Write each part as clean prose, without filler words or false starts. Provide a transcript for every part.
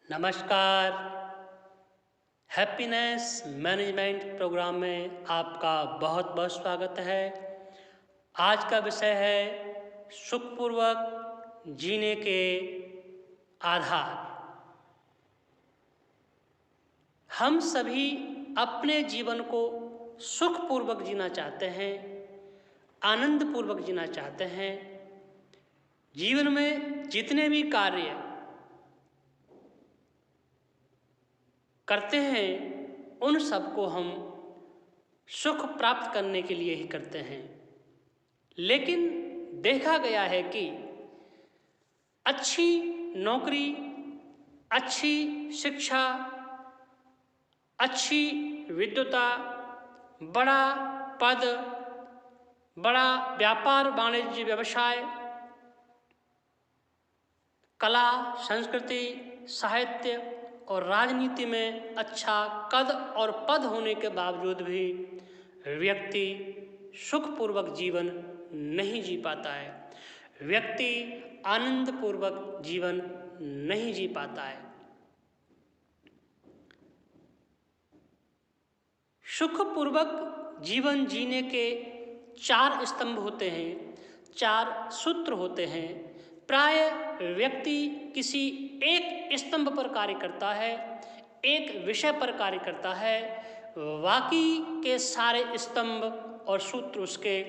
नमस्कार। Happiness management programme में आपका बहुत बहुत स्वागत है। आज का विषय है सुखपूर्वक जीने के आधार। हम सभी अपने जीवन को सुखपूर्वक जीना चाहते हैं, आनंदपूर्वक जीना चाहते हैं। जीवन में जितने भी कार्य करते हैं उन सबको हम सुख प्राप्त करने के लिए ही करते हैं। लेकिन देखा गया है कि अच्छी नौकरी, अच्छी शिक्षा, अच्छी विद्वता, बड़ा पद, बड़ा व्यापार वाणिज्य व्यवसाय, कला, संस्कृति, साहित्य और राजनीति में अच्छा कद और पद होने के बावजूद भी व्यक्ति सुखपूर्वक जीवन नहीं जी पाता है। व्यक्ति आनंदपूर्वक जीवन नहीं जी पाता है। सुखपूर्वक जीवन जीने के 4 स्तंभ होते हैं, 4 सूत्र होते हैं। प्राय व्यक्ति किसी एक स्तंभ पर कार्य करता है, एक विषय पर कार्य करता है। बाकी के सारे स्तंभ और सूत्र उसके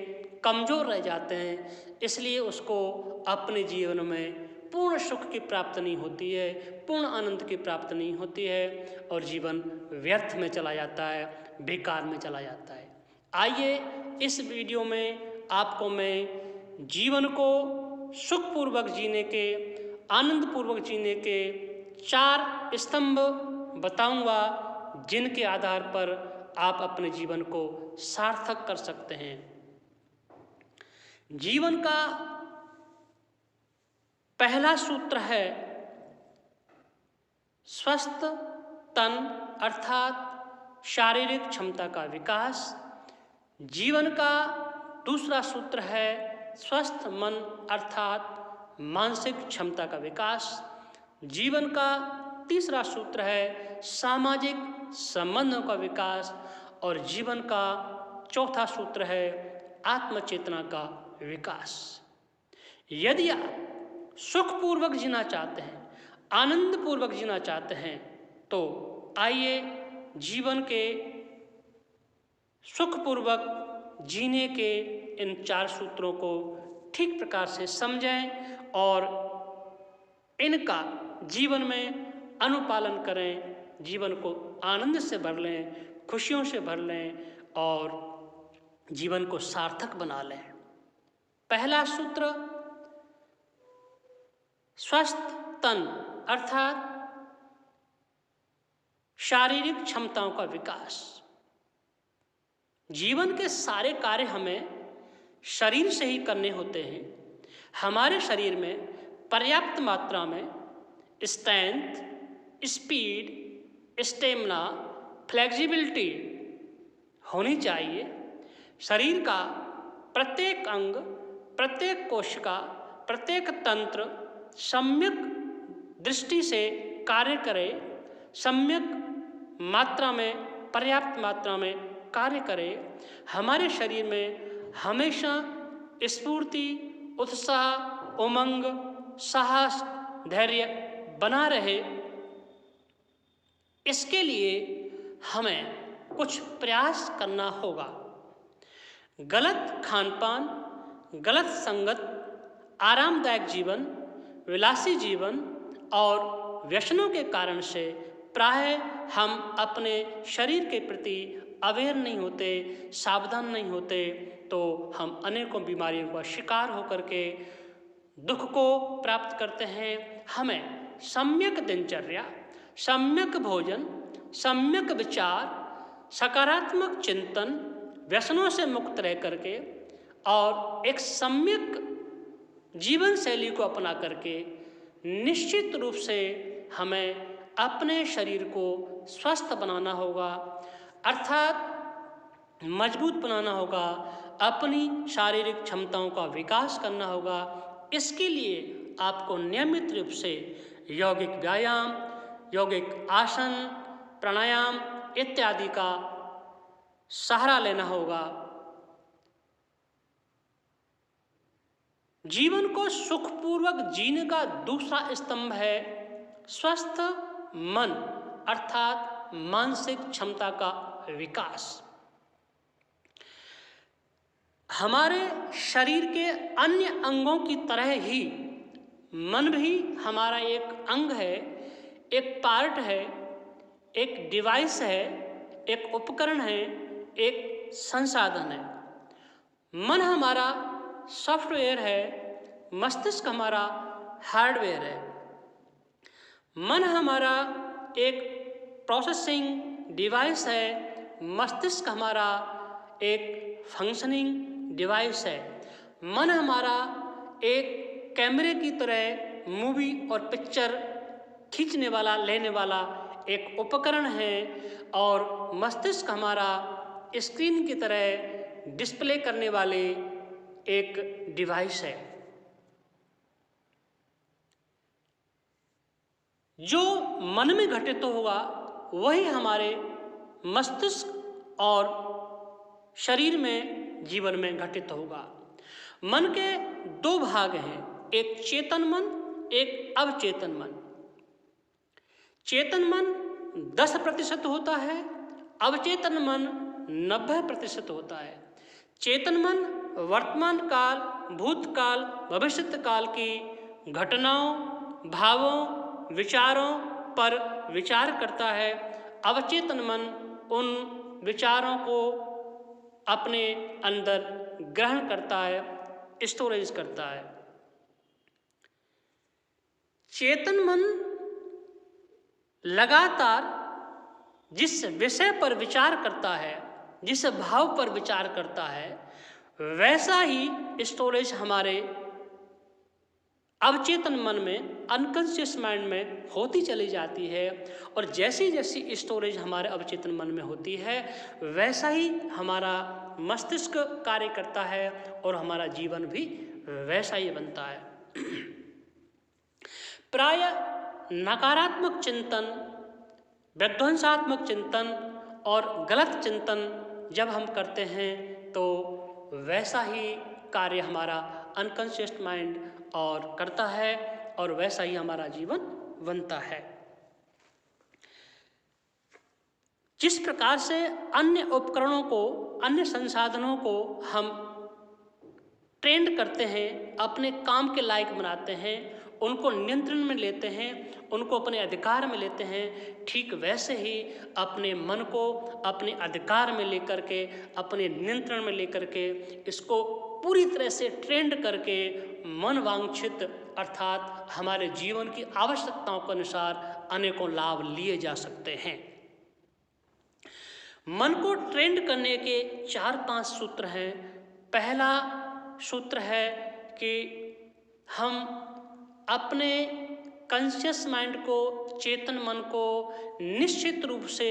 कमज़ोर रह जाते हैं। इसलिए उसको अपने जीवन में पूर्ण सुख की प्राप्ति नहीं होती है, पूर्ण आनंद की प्राप्ति नहीं होती है और जीवन व्यर्थ में चला जाता है, बेकार में चला जाता है। आइए इस वीडियो में आपको मैं जीवन को सुखपूर्वक जीने के, आनंदपूर्वक जीने के 4 स्तंभ बताऊंगा, जिनके आधार पर आप अपने जीवन को सार्थक कर सकते हैं। जीवन का पहला सूत्र है स्वस्थ तन अर्थात शारीरिक क्षमता का विकास। जीवन का दूसरा सूत्र है स्वस्थ मन अर्थात मानसिक क्षमता का विकास। जीवन का तीसरा सूत्र है सामाजिक संबंधों का विकास और जीवन का चौथा सूत्र है आत्मचेतना का विकास। यदि आप सुखपूर्वक जीना चाहते हैं, आनंदपूर्वक जीना चाहते हैं, तो आइए जीवन के सुखपूर्वक जीने के इन 4 सूत्रों को ठीक प्रकार से समझें और इनका जीवन में अनुपालन करें। जीवन को आनंद से भर लें, खुशियों से भर लें और जीवन को सार्थक बना लें। पहला सूत्र स्वस्थ तन अर्थात शारीरिक क्षमताओं का विकास। जीवन के सारे कार्य हमें शरीर से ही करने होते हैं। हमारे शरीर में पर्याप्त मात्रा में स्ट्रेंथ, स्पीड, स्टेमिना, फ्लेक्सिबिलिटी होनी चाहिए। शरीर का प्रत्येक अंग, प्रत्येक कोशिका, प्रत्येक तंत्र सम्यक दृष्टि से कार्य करे, सम्यक मात्रा में, पर्याप्त मात्रा में कार्य करे। हमारे शरीर में हमेशा स्फूर्ति, उत्साह, उमंग, साहस, धैर्य बना रहे। इसके लिए हमें कुछ प्रयास करना होगा। गलत खानपान, गलत संगत, आरामदायक जीवन, विलासी जीवन और व्यसनों के कारण से प्राय हम अपने शरीर के प्रति अवेयर नहीं होते, सावधान नहीं होते, तो हम अनेकों बीमारियों का शिकार होकर के दुख को प्राप्त करते हैं। हमें सम्यक दिनचर्या, सम्यक भोजन, सम्यक विचार, सकारात्मक चिंतन, व्यसनों से मुक्त रह करके और एक सम्यक जीवन शैली को अपना करके निश्चित रूप से हमें अपने शरीर को स्वस्थ बनाना होगा, अर्थात मजबूत बनाना होगा। अपनी शारीरिक क्षमताओं का विकास करना होगा। इसके लिए आपको नियमित रूप से यौगिक व्यायाम, यौगिक आसन, प्राणायाम इत्यादि का सहारा लेना होगा। जीवन को सुखपूर्वक जीने का दूसरा स्तंभ है स्वस्थ मन, अर्थात मानसिक क्षमता का विकास। हमारे शरीर के अन्य अंगों की तरह ही मन भी हमारा एक अंग है, एक पार्ट है, एक डिवाइस है, एक उपकरण है, एक संसाधन है। मन हमारा सॉफ्टवेयर है, मस्तिष्क हमारा हार्डवेयर है। मन हमारा एक प्रोसेसिंग डिवाइस है, मस्तिष्क हमारा एक फंक्शनिंग डिवाइस है। मन हमारा एक कैमरे की तरह मूवी और पिक्चर खींचने वाला, लेने वाला एक उपकरण है, और मस्तिष्क हमारा स्क्रीन की तरह डिस्प्ले करने वाले एक डिवाइस है। जो मन में घटित होगा वही हमारे मस्तिष्क और शरीर में, जीवन में घटित होगा। मन के दो भाग हैं, एक चेतन मन, एक अवचेतन मन। चेतन मन 10% होता है, अवचेतन मन 90% होता है। चेतन मन वर्तमान काल, भूतकाल, भविष्य काल की घटनाओं, भावों, विचारों पर विचार करता है। अवचेतन मन उन विचारों को अपने अंदर ग्रहण करता है, स्टोरेज करता है। चेतन मन लगातार जिस विषय पर विचार करता है, जिस भाव पर विचार करता है, वैसा ही स्टोरेज हमारे अवचेतन मन में, अनकॉन्शियस माइंड में होती चली जाती है। और जैसी जैसी स्टोरेज हमारे अवचेतन मन में होती है, वैसा ही हमारा मस्तिष्क कार्य करता है और हमारा जीवन भी वैसा ही बनता है। प्राय नकारात्मक चिंतन, विध्वंसात्मक चिंतन और गलत चिंतन जब हम करते हैं तो वैसा ही कार्य हमारा अनकॉन्शियस माइंड और करता है, और वैसा ही हमारा जीवन बनता है। जिस प्रकार से अन्य उपकरणों को, अन्य संसाधनों को हम ट्रेंड करते हैं, अपने काम के लायक बनाते हैं, उनको नियंत्रण में लेते हैं, उनको अपने अधिकार में लेते हैं, ठीक वैसे ही अपने मन को अपने अधिकार में लेकर के, अपने नियंत्रण में लेकर के, इसको पूरी तरह से ट्रेंड करके मन वांछित अर्थात हमारे जीवन की आवश्यकताओं के अनुसार अनेकों लाभ लिए जा सकते हैं। मन को ट्रेंड करने के 4-5 सूत्र हैं। पहला सूत्र है कि हम अपने कॉन्शियस माइंड को, चेतन मन को निश्चित रूप से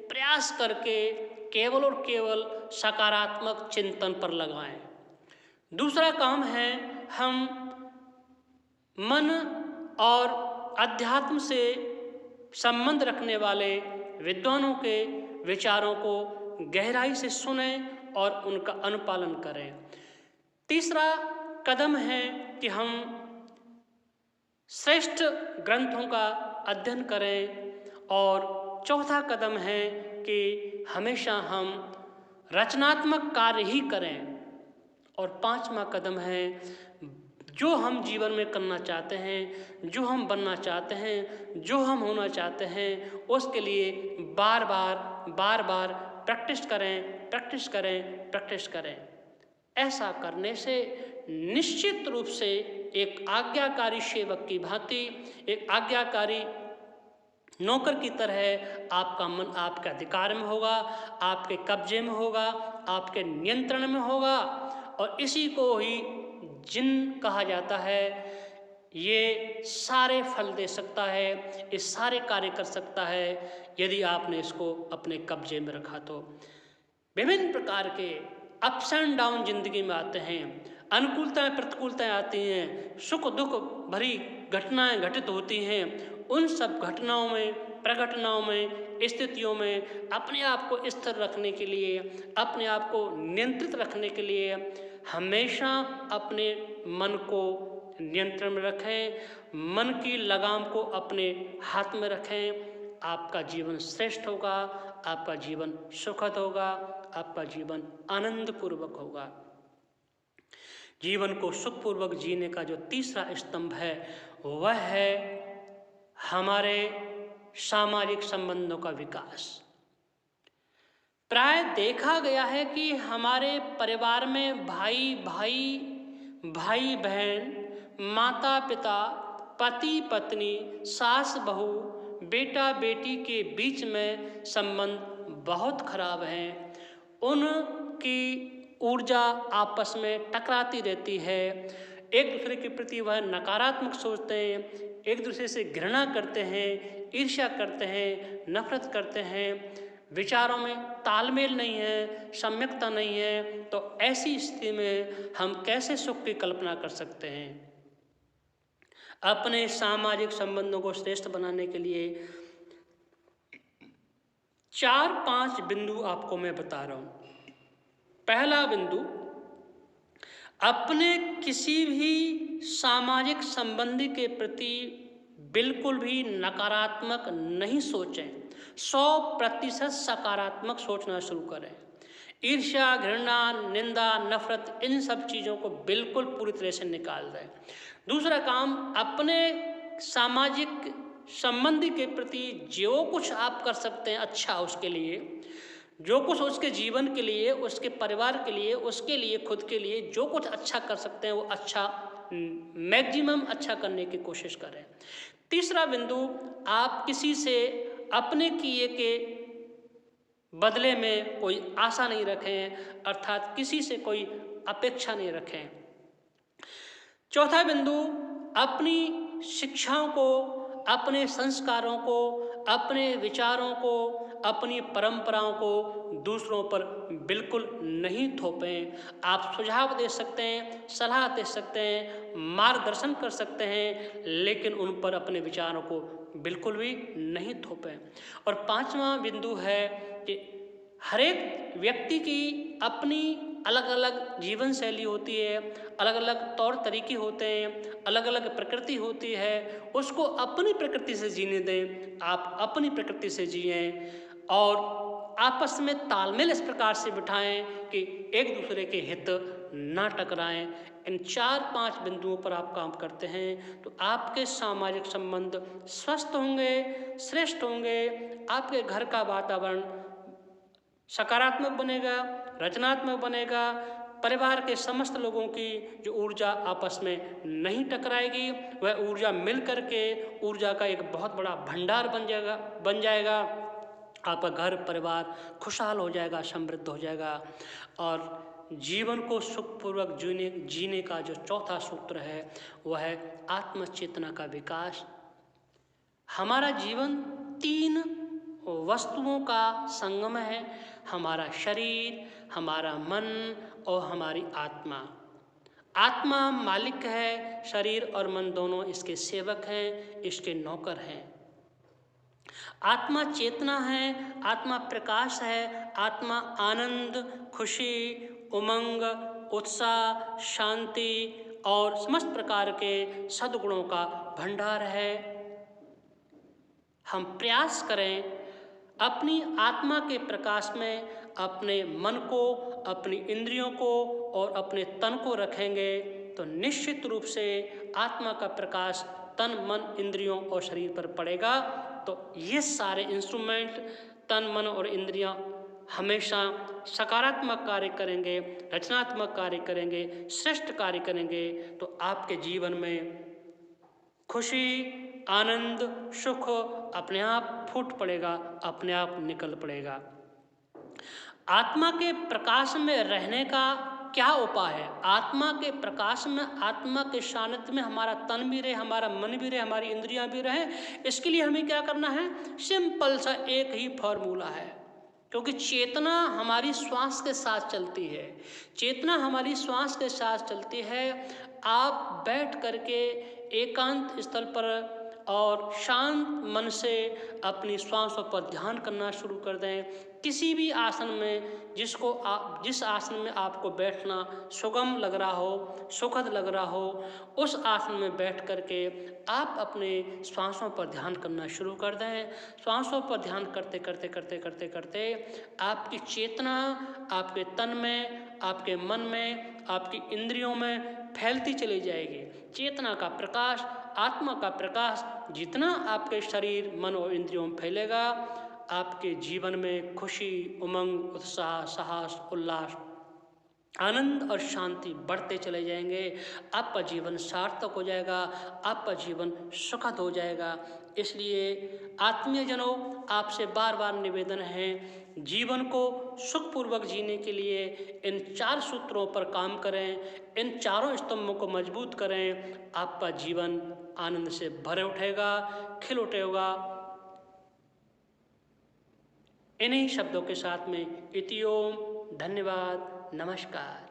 प्रयास करके केवल और केवल सकारात्मक चिंतन पर लगाएं। दूसरा काम है हम मन और अध्यात्म से संबंध रखने वाले विद्वानों के विचारों को गहराई से सुनें और उनका अनुपालन करें। तीसरा कदम है कि हम श्रेष्ठ ग्रंथों का अध्ययन करें, और चौथा कदम है कि हमेशा हम रचनात्मक कार्य ही करें, और पांचवा कदम है जो हम जीवन में करना चाहते हैं, जो हम बनना चाहते हैं, जो हम होना चाहते हैं, उसके लिए बार बार प्रैक्टिस करें। ऐसा करने से निश्चित रूप से एक आज्ञाकारी सेवक की भांति, एक आज्ञाकारी नौकर की तरह आपका मन आपके अधिकार में होगा, आपके कब्जे में होगा, आपके नियंत्रण में होगा, और इसी को ही जिन कहा जाता है। ये सारे फल दे सकता है, ये सारे कार्य कर सकता है यदि आपने इसको अपने कब्जे में रखा तो। विभिन्न प्रकार के अप्स एंड डाउन जिंदगी में आते हैं, अनुकूलताएं प्रतिकूलताएं आती हैं, सुख दुख भरी घटनाएं घटित होती हैं, उन सब घटनाओं में, प्रघटनाओं में, स्थितियों में अपने आप को स्थिर रखने के लिए, अपने आप को नियंत्रित रखने के लिए हमेशा अपने मन को नियंत्रण में रखें, मन की लगाम को अपने हाथ में रखें। आपका जीवन श्रेष्ठ होगा, आपका जीवन सुखद होगा, आपका जीवन आनंदपूर्वक होगा। जीवन को सुखपूर्वक जीने का जो तीसरा स्तंभ है वह है हमारे सामाजिक संबंधों का विकास। प्राय देखा गया है कि हमारे परिवार में भाई भाई, भाई बहन, माता पिता, पति पत्नी, सास बहू, बेटा बेटी के बीच में संबंध बहुत खराब हैं। उनकी ऊर्जा आपस में टकराती रहती है, एक दूसरे के प्रति वह नकारात्मक सोचते हैं, एक दूसरे से घृणा करते हैं, ईर्ष्या करते हैं, नफरत करते हैं, विचारों में तालमेल नहीं है, सम्यकता नहीं है। तो ऐसी स्थिति में हम कैसे सुख की कल्पना कर सकते हैं? अपने सामाजिक संबंधों को श्रेष्ठ बनाने के लिए 4-5 बिंदु आपको मैं बता रहा हूँ। पहला बिंदु, अपने किसी भी सामाजिक संबंधी के प्रति बिल्कुल भी नकारात्मक नहीं सोचें, 100% सकारात्मक सोचना शुरू करें। ईर्ष्या, घृणा, निंदा, नफरत, इन सब चीज़ों को बिल्कुल पूरी तरह से निकाल दें। दूसरा काम, अपने सामाजिक संबंधी के प्रति जो कुछ आप कर सकते हैं अच्छा उसके लिए, जो कुछ उसके जीवन के लिए, उसके परिवार के लिए, उसके लिए, खुद के लिए जो कुछ अच्छा कर सकते हैं वो अच्छा, मैक्सिमम अच्छा करने की कोशिश करें। तीसरा बिंदु, आप किसी से अपने किए के बदले में कोई आशा नहीं रखें, अर्थात किसी से कोई अपेक्षा नहीं रखें। चौथा बिंदु, अपनी शिक्षाओं को, अपने संस्कारों को, अपने विचारों को, अपनी परंपराओं को दूसरों पर बिल्कुल नहीं थोपें। आप सुझाव दे सकते हैं, सलाह दे सकते हैं, मार्गदर्शन कर सकते हैं, लेकिन उन पर अपने विचारों को बिल्कुल भी नहीं थोपें। और पांचवा बिंदु है कि हर एक व्यक्ति की अपनी अलग अलग जीवन शैली होती है, अलग अलग तौर तरीके होते हैं, अलग अलग प्रकृति होती है, उसको अपनी प्रकृति से जीने दें। आप अपनी प्रकृति से जिएं और आपस में तालमेल इस प्रकार से बिठाएं कि एक दूसरे के हित ना टकराएं। इन 4-5 बिंदुओं पर आप काम करते हैं तो आपके सामाजिक संबंध स्वस्थ होंगे, श्रेष्ठ होंगे, आपके घर का वातावरण सकारात्मक बनेगा, रचनात्मक बनेगा, परिवार के समस्त लोगों की जो ऊर्जा आपस में नहीं टकराएगी, वह ऊर्जा मिल करके ऊर्जा का एक बहुत बड़ा भंडार बन जाएगा। आपका घर परिवार खुशहाल हो जाएगा, समृद्ध हो जाएगा। और जीवन को सुखपूर्वक जीने का जो चौथा सूत्र है वह है आत्मचेतना का विकास। हमारा जीवन 3 वस्तुओं का संगम है, हमारा शरीर, हमारा मन और हमारी आत्मा। आत्मा मालिक है, शरीर और मन दोनों इसके सेवक हैं, इसके नौकर हैं। आत्मा चेतना है, आत्मा प्रकाश है, आत्मा आनंद, खुशी, उमंग, उत्साह, शांति और समस्त प्रकार के सद्गुणों का भंडार है। हम प्रयास करें अपनी आत्मा के प्रकाश में अपने मन को, अपनी इंद्रियों को और अपने तन को रखेंगे तो निश्चित रूप से आत्मा का प्रकाश तन, मन, इंद्रियों और शरीर पर पड़ेगा। तो ये सारे इंस्ट्रूमेंट, तन, मन और इंद्रियां हमेशा सकारात्मक कार्य करेंगे, रचनात्मक कार्य करेंगे, श्रेष्ठ कार्य करेंगे तो आपके जीवन में खुशी, आनंद, सुख अपने आप फूट पड़ेगा, अपने आप निकल पड़ेगा। आत्मा के प्रकाश में रहने का क्या उपाय है? आत्मा के प्रकाश में, आत्मा के सानिध्य में हमारा तन भी रहे, हमारा मन भी रहे, हमारी इंद्रियां भी रहे। इसके लिए हमें क्या करना है? सिंपल सा एक ही फॉर्मूला है, क्योंकि चेतना हमारी श्वास के साथ चलती है। चेतना हमारी श्वास के साथ चलती है। आप बैठ करके एकांत स्थल पर और शांत मन से अपनी श्वासों पर ध्यान करना शुरू कर दें। किसी भी आसन में जिस आसन में आपको बैठना सुगम लग रहा हो, सुखद लग रहा हो, उस आसन में बैठ करके आप अपने श्वासों पर ध्यान करना शुरू कर दें। श्वासों पर ध्यान करते करते करते करते करते आपकी चेतना आपके तन में, आपके मन में, आपकी इंद्रियों में फैलती चली जाएगी। चेतना का प्रकाश, आत्मा का प्रकाश जितना आपके शरीर, मन और इंद्रियों में फैलेगा, आपके जीवन में खुशी, उमंग, उत्साह, साहस, उल्लास, आनंद और शांति बढ़ते चले जाएंगे। आपका जीवन सार्थक हो जाएगा, आपका जीवन सुखद हो जाएगा। इसलिए आत्मीय जनों, आपसे बार बार निवेदन है, जीवन को सुखपूर्वक जीने के लिए इन 4 सूत्रों पर काम करें, इन चारों स्तंभों को मजबूत करें। आपका जीवन आनंद से भरे उठेगा, खिल उठेगा। इन्हीं शब्दों के साथ में इति ओम, धन्यवाद, नमस्कार।